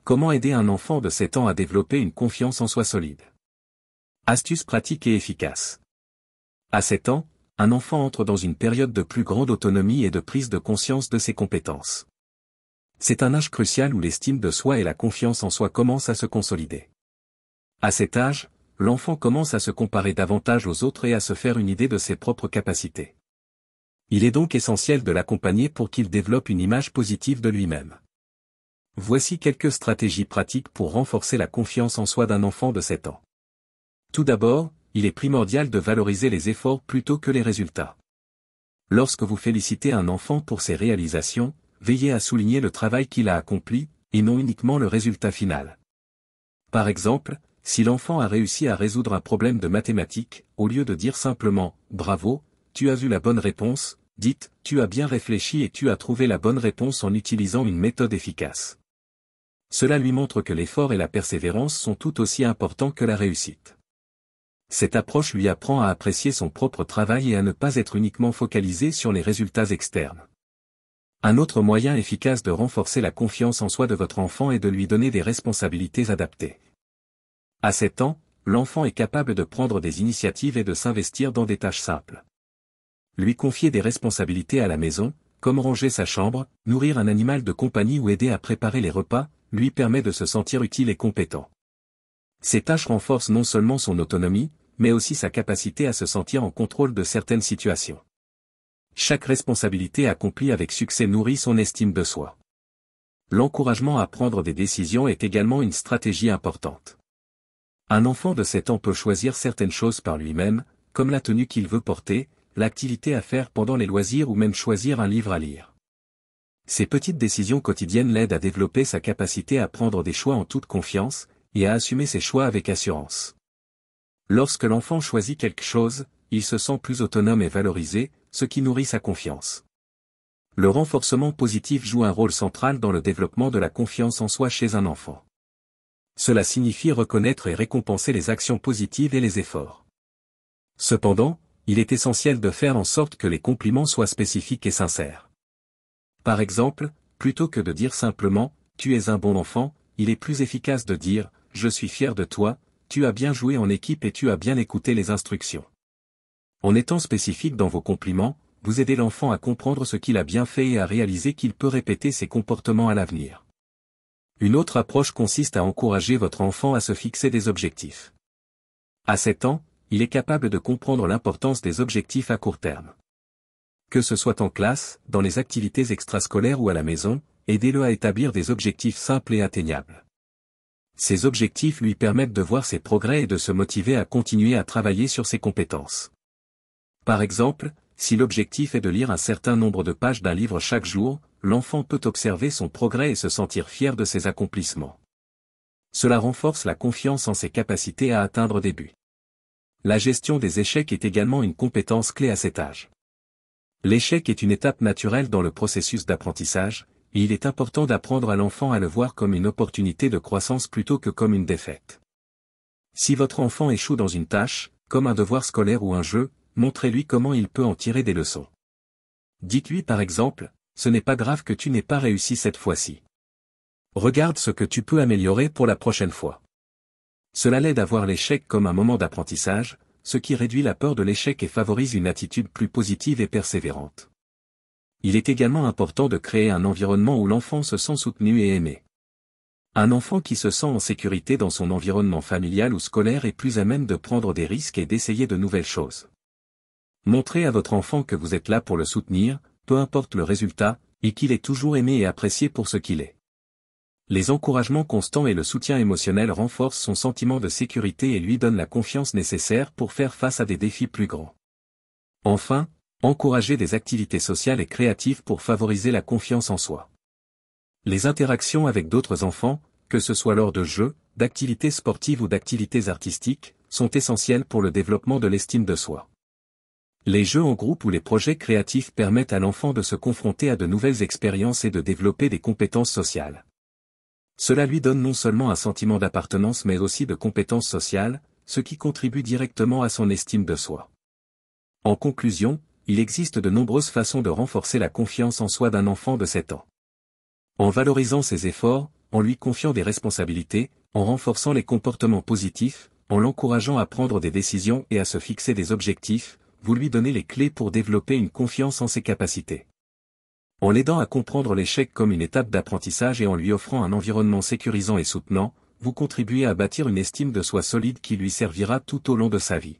Comment aider un enfant de 7 ans à développer une confiance en soi solide? Astuces pratiques et efficaces. À 7 ans, un enfant entre dans une période de plus grande autonomie et de prise de conscience de ses compétences. C'est un âge crucial où l'estime de soi et la confiance en soi commencent à se consolider. À cet âge, l'enfant commence à se comparer davantage aux autres et à se faire une idée de ses propres capacités. Il est donc essentiel de l'accompagner pour qu'il développe une image positive de lui-même. Voici quelques stratégies pratiques pour renforcer la confiance en soi d'un enfant de 7 ans. Tout d'abord, il est primordial de valoriser les efforts plutôt que les résultats. Lorsque vous félicitez un enfant pour ses réalisations, veillez à souligner le travail qu'il a accompli, et non uniquement le résultat final. Par exemple, si l'enfant a réussi à résoudre un problème de mathématiques, au lieu de dire simplement « Bravo, tu as vu la bonne réponse », dites « Tu as bien réfléchi et tu as trouvé la bonne réponse en utilisant une méthode efficace ». Cela lui montre que l'effort et la persévérance sont tout aussi importants que la réussite. Cette approche lui apprend à apprécier son propre travail et à ne pas être uniquement focalisé sur les résultats externes. Un autre moyen efficace de renforcer la confiance en soi de votre enfant est de lui donner des responsabilités adaptées. À 7 ans, l'enfant est capable de prendre des initiatives et de s'investir dans des tâches simples. Lui confier des responsabilités à la maison, comme ranger sa chambre, nourrir un animal de compagnie ou aider à préparer les repas, lui permet de se sentir utile et compétent. Ces tâches renforcent non seulement son autonomie, mais aussi sa capacité à se sentir en contrôle de certaines situations. Chaque responsabilité accomplie avec succès nourrit son estime de soi. L'encouragement à prendre des décisions est également une stratégie importante. Un enfant de 7 ans peut choisir certaines choses par lui-même, comme la tenue qu'il veut porter, l'activité à faire pendant les loisirs ou même choisir un livre à lire. Ces petites décisions quotidiennes l'aident à développer sa capacité à prendre des choix en toute confiance, et à assumer ses choix avec assurance. Lorsque l'enfant choisit quelque chose, il se sent plus autonome et valorisé, ce qui nourrit sa confiance. Le renforcement positif joue un rôle central dans le développement de la confiance en soi chez un enfant. Cela signifie reconnaître et récompenser les actions positives et les efforts. Cependant, il est essentiel de faire en sorte que les compliments soient spécifiques et sincères. Par exemple, plutôt que de dire simplement « Tu es un bon enfant », il est plus efficace de dire « Je suis fier de toi, tu as bien joué en équipe et tu as bien écouté les instructions ». En étant spécifique dans vos compliments, vous aidez l'enfant à comprendre ce qu'il a bien fait et à réaliser qu'il peut répéter ses comportements à l'avenir. Une autre approche consiste à encourager votre enfant à se fixer des objectifs. À 7 ans, il est capable de comprendre l'importance des objectifs à court terme. Que ce soit en classe, dans les activités extrascolaires ou à la maison, aidez-le à établir des objectifs simples et atteignables. Ces objectifs lui permettent de voir ses progrès et de se motiver à continuer à travailler sur ses compétences. Par exemple, si l'objectif est de lire un certain nombre de pages d'un livre chaque jour, l'enfant peut observer son progrès et se sentir fier de ses accomplissements. Cela renforce la confiance en ses capacités à atteindre des buts. La gestion des échecs est également une compétence clé à cet âge. L'échec est une étape naturelle dans le processus d'apprentissage, et il est important d'apprendre à l'enfant à le voir comme une opportunité de croissance plutôt que comme une défaite. Si votre enfant échoue dans une tâche, comme un devoir scolaire ou un jeu, montrez-lui comment il peut en tirer des leçons. Dites-lui par exemple, « Ce n'est pas grave que tu n'aies pas réussi cette fois-ci. Regarde ce que tu peux améliorer pour la prochaine fois. » Cela l'aide à voir l'échec comme un moment d'apprentissage, ce qui réduit la peur de l'échec et favorise une attitude plus positive et persévérante. Il est également important de créer un environnement où l'enfant se sent soutenu et aimé. Un enfant qui se sent en sécurité dans son environnement familial ou scolaire est plus à même de prendre des risques et d'essayer de nouvelles choses. Montrez à votre enfant que vous êtes là pour le soutenir, peu importe le résultat, et qu'il est toujours aimé et apprécié pour ce qu'il est. Les encouragements constants et le soutien émotionnel renforcent son sentiment de sécurité et lui donnent la confiance nécessaire pour faire face à des défis plus grands. Enfin, encouragez des activités sociales et créatives pour favoriser la confiance en soi. Les interactions avec d'autres enfants, que ce soit lors de jeux, d'activités sportives ou d'activités artistiques, sont essentielles pour le développement de l'estime de soi. Les jeux en groupe ou les projets créatifs permettent à l'enfant de se confronter à de nouvelles expériences et de développer des compétences sociales. Cela lui donne non seulement un sentiment d'appartenance mais aussi de compétences sociales, ce qui contribue directement à son estime de soi. En conclusion, il existe de nombreuses façons de renforcer la confiance en soi d'un enfant de 7 ans. En valorisant ses efforts, en lui confiant des responsabilités, en renforçant les comportements positifs, en l'encourageant à prendre des décisions et à se fixer des objectifs, vous lui donnez les clés pour développer une confiance en ses capacités. En l'aidant à comprendre l'échec comme une étape d'apprentissage et en lui offrant un environnement sécurisant et soutenant, vous contribuez à bâtir une estime de soi solide qui lui servira tout au long de sa vie.